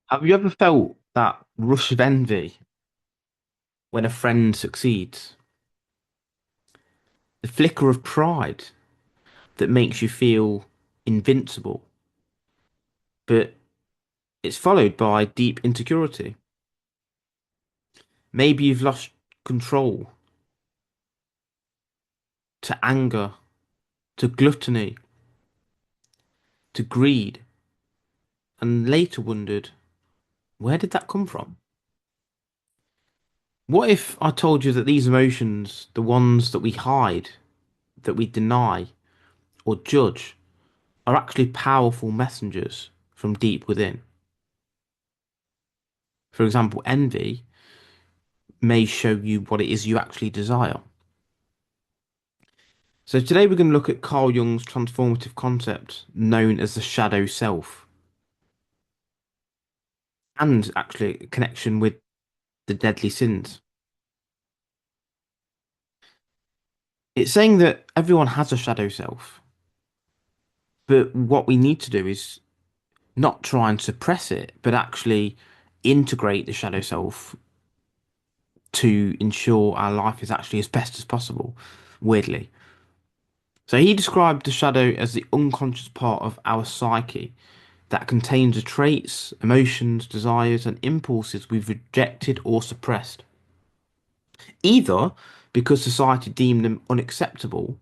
Have you ever felt that rush of envy when a friend succeeds? The flicker of pride that makes you feel invincible, but it's followed by deep insecurity. Maybe you've lost control to anger, to gluttony, to greed, and later wondered, where did that come from? What if I told you that these emotions, the ones that we hide, that we deny or judge, are actually powerful messengers from deep within? For example, envy may show you what it is you actually desire. So today we're going to look at Carl Jung's transformative concept known as the shadow self, and actually a connection with the deadly sins. It's saying that everyone has a shadow self, but what we need to do is not try and suppress it, but actually integrate the shadow self to ensure our life is actually as best as possible, weirdly. So he described the shadow as the unconscious part of our psyche that contains the traits, emotions, desires, and impulses we've rejected or suppressed, either because society deemed them unacceptable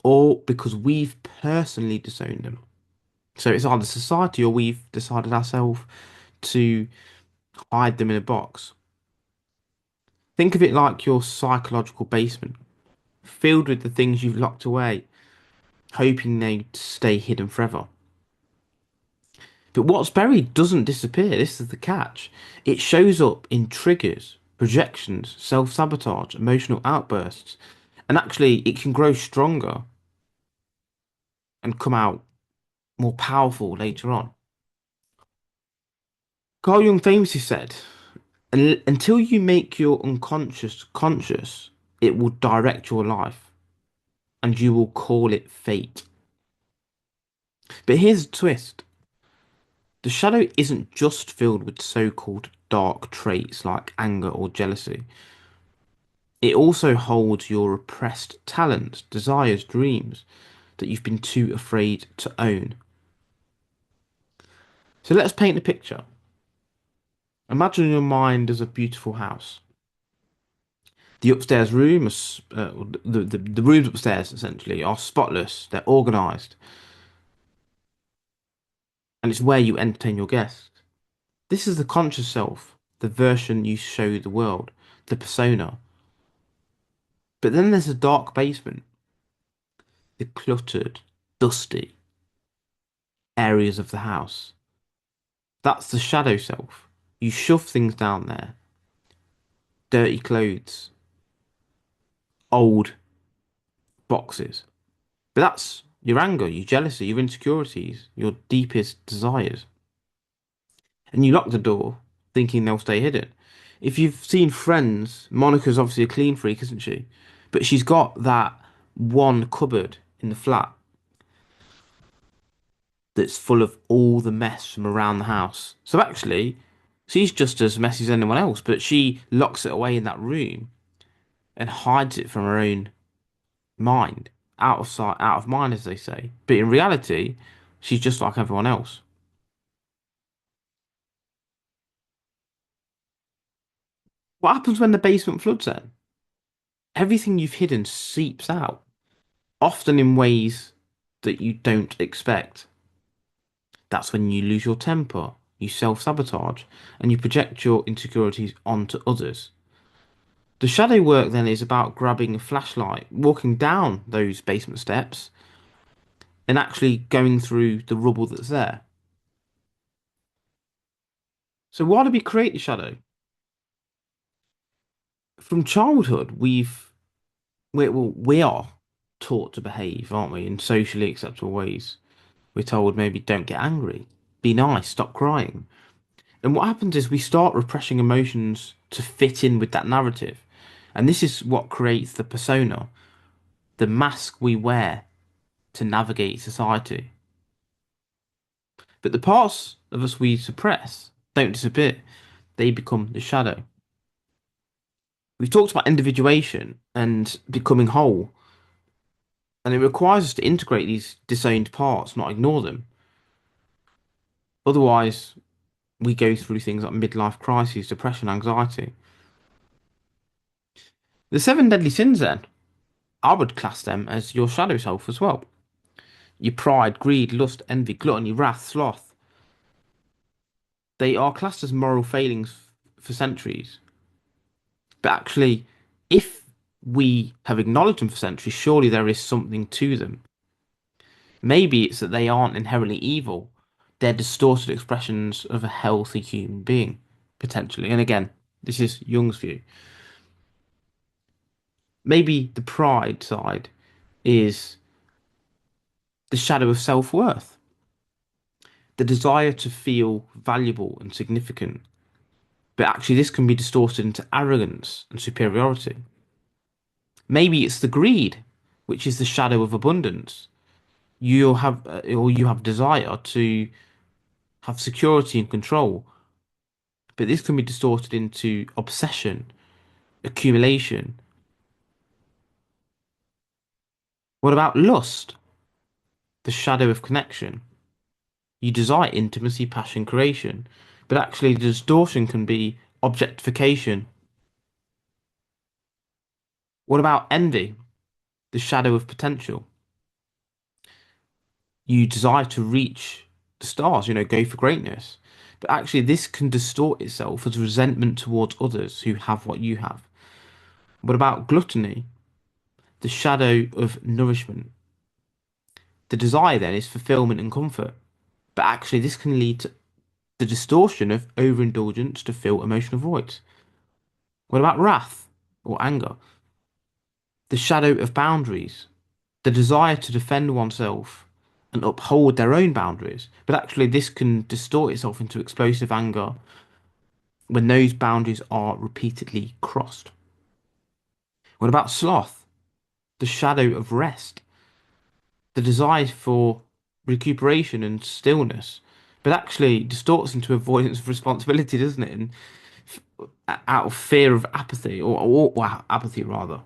or because we've personally disowned them. So it's either society or we've decided ourselves to hide them in a box. Think of it like your psychological basement, filled with the things you've locked away, hoping they'd stay hidden forever. But what's buried doesn't disappear. This is the catch. It shows up in triggers, projections, self-sabotage, emotional outbursts, and actually it can grow stronger and come out more powerful later on. Carl Jung famously said, Until you make your unconscious conscious, it will direct your life, and you will call it fate." But here's a twist. The shadow isn't just filled with so-called dark traits like anger or jealousy. It also holds your repressed talents, desires, dreams that you've been too afraid to own. So let's paint a picture. Imagine your mind as a beautiful house. The upstairs room, the rooms upstairs essentially are spotless. They're organised, and it's where you entertain your guests. This is the conscious self, the version you show the world, the persona. But then there's a dark basement, the cluttered, dusty areas of the house. That's the shadow self. You shove things down there. Dirty clothes, old boxes. But that's your anger, your jealousy, your insecurities, your deepest desires. And you lock the door thinking they'll stay hidden. If you've seen Friends, Monica's obviously a clean freak, isn't she? But she's got that one cupboard in the flat that's full of all the mess from around the house. So actually, she's just as messy as anyone else, but she locks it away in that room and hides it from her own mind, out of sight, out of mind, as they say. But in reality, she's just like everyone else. What happens when the basement floods then? Everything you've hidden seeps out, often in ways that you don't expect. That's when you lose your temper, you self-sabotage, and you project your insecurities onto others. The shadow work then is about grabbing a flashlight, walking down those basement steps, and actually going through the rubble that's there. So why do we create the shadow? From childhood, we are taught to behave, aren't we, in socially acceptable ways. We're told maybe don't get angry, be nice, stop crying. And what happens is we start repressing emotions to fit in with that narrative. And this is what creates the persona, the mask we wear to navigate society. But the parts of us we suppress don't disappear, they become the shadow. We've talked about individuation and becoming whole, and it requires us to integrate these disowned parts, not ignore them. Otherwise, we go through things like midlife crises, depression, anxiety. The seven deadly sins, then, I would class them as your shadow self as well. Your pride, greed, lust, envy, gluttony, wrath, sloth. They are classed as moral failings for centuries. But actually, if we have acknowledged them for centuries, surely there is something to them. Maybe it's that they aren't inherently evil. They're distorted expressions of a healthy human being, potentially. And again, this is Jung's view. Maybe the pride side is the shadow of self-worth, the desire to feel valuable and significant. But actually, this can be distorted into arrogance and superiority. Maybe it's the greed, which is the shadow of abundance. You have desire to have security and control, but this can be distorted into obsession, accumulation. What about lust, the shadow of connection? You desire intimacy, passion, creation, but actually the distortion can be objectification. What about envy, the shadow of potential? You desire to reach the stars, go for greatness. But actually, this can distort itself as resentment towards others who have what you have. What about gluttony, the shadow of nourishment? The desire then is fulfillment and comfort. But actually, this can lead to the distortion of overindulgence to fill emotional voids. What about wrath or anger? The shadow of boundaries, the desire to defend oneself and uphold their own boundaries. But actually, this can distort itself into explosive anger when those boundaries are repeatedly crossed. What about sloth, the shadow of rest, the desire for recuperation and stillness? But actually distorts into avoidance of responsibility, doesn't it? And out of fear of apathy, or apathy rather.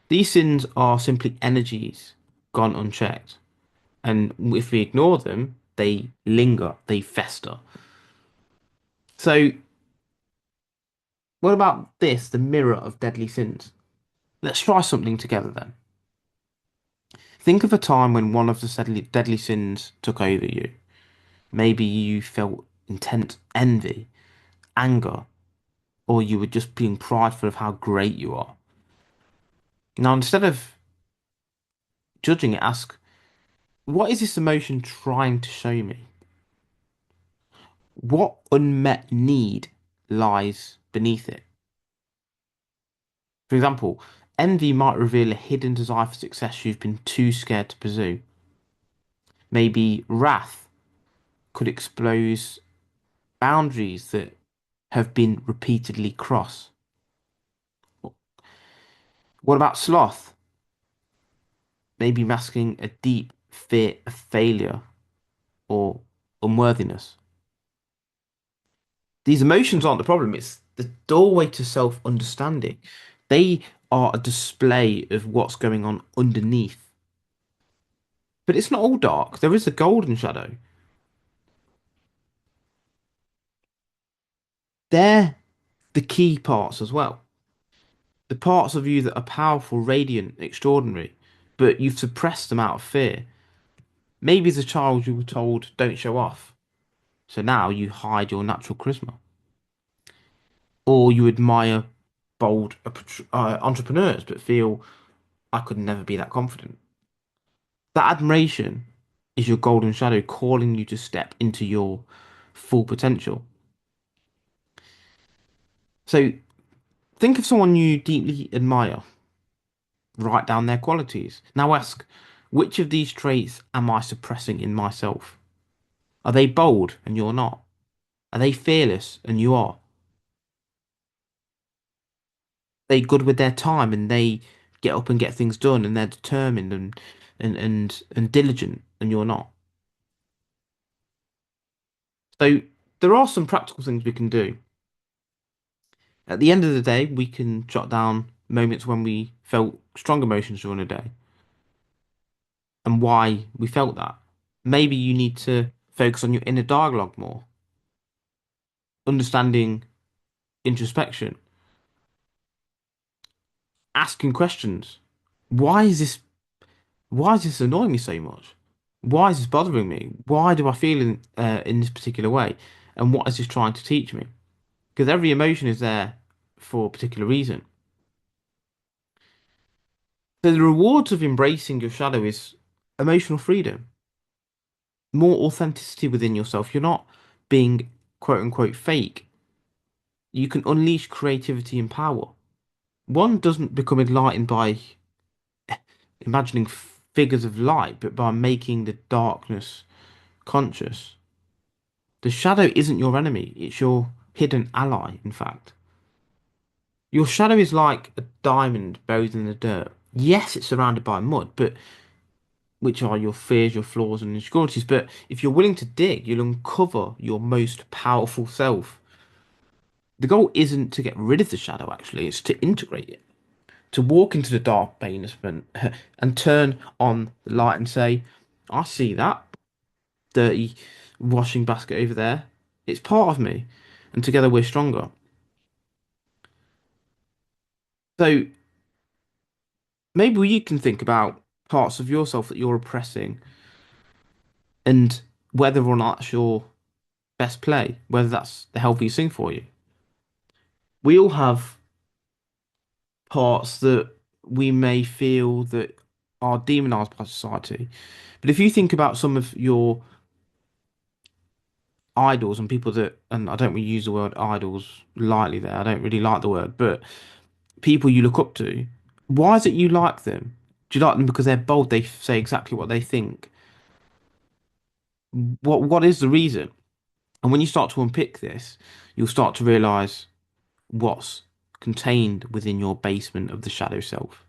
These sins are simply energies gone unchecked. And if we ignore them, they linger, they fester. So, what about this, the mirror of deadly sins? Let's try something together then. Think of a time when one of the deadly sins took over you. Maybe you felt intense envy, anger, or you were just being prideful of how great you are. Now, instead of judging it, ask, what is this emotion trying to show me? What unmet need lies beneath it? For example, envy might reveal a hidden desire for success you've been too scared to pursue. Maybe wrath could expose boundaries that have been repeatedly crossed. What about sloth? Maybe masking a deep fear of failure or unworthiness. These emotions aren't the problem, it's the doorway to self-understanding. They are a display of what's going on underneath. But it's not all dark, there is a golden shadow. They're the key parts as well. The parts of you that are powerful, radiant, extraordinary, but you've suppressed them out of fear. Maybe as a child you were told, don't show off. So now you hide your natural charisma. Or you admire bold entrepreneurs, but feel, I could never be that confident. That admiration is your golden shadow calling you to step into your full potential. So think of someone you deeply admire. Write down their qualities. Now ask, which of these traits am I suppressing in myself? Are they bold and you're not? Are they fearless and you are? Are they good with their time and they get up and get things done and they're determined and diligent and you're not? So there are some practical things we can do. At the end of the day, we can jot down moments when we felt strong emotions during the day and why we felt that. Maybe you need to focus on your inner dialogue more, understanding introspection, asking questions. Why is this why is this annoying me so much? Why is this bothering me? Why do I feel in this particular way? And what is this trying to teach me? Because every emotion is there for a particular reason. So the rewards of embracing your shadow is emotional freedom, more authenticity within yourself. You're not being quote unquote fake. You can unleash creativity and power. One doesn't become enlightened by imagining figures of light, but by making the darkness conscious. The shadow isn't your enemy, it's your hidden ally, in fact. Your shadow is like a diamond buried in the dirt. Yes, it's surrounded by mud, but which are your fears, your flaws, and insecurities. But if you're willing to dig, you'll uncover your most powerful self. The goal isn't to get rid of the shadow, actually, it's to integrate it, to walk into the dark basement and turn on the light and say, I see that dirty washing basket over there. It's part of me. And together we're stronger. So maybe you can think about parts of yourself that you're oppressing and whether or not that's your best play, whether that's the healthiest thing for you. We all have parts that we may feel that are demonized by society. But if you think about some of your idols and people that, and I don't really use the word idols lightly there, I don't really like the word, but people you look up to, why is it you like them? Do you like them because they're bold, they say exactly what they think? What is the reason? And when you start to unpick this, you'll start to realize what's contained within your basement of the shadow self.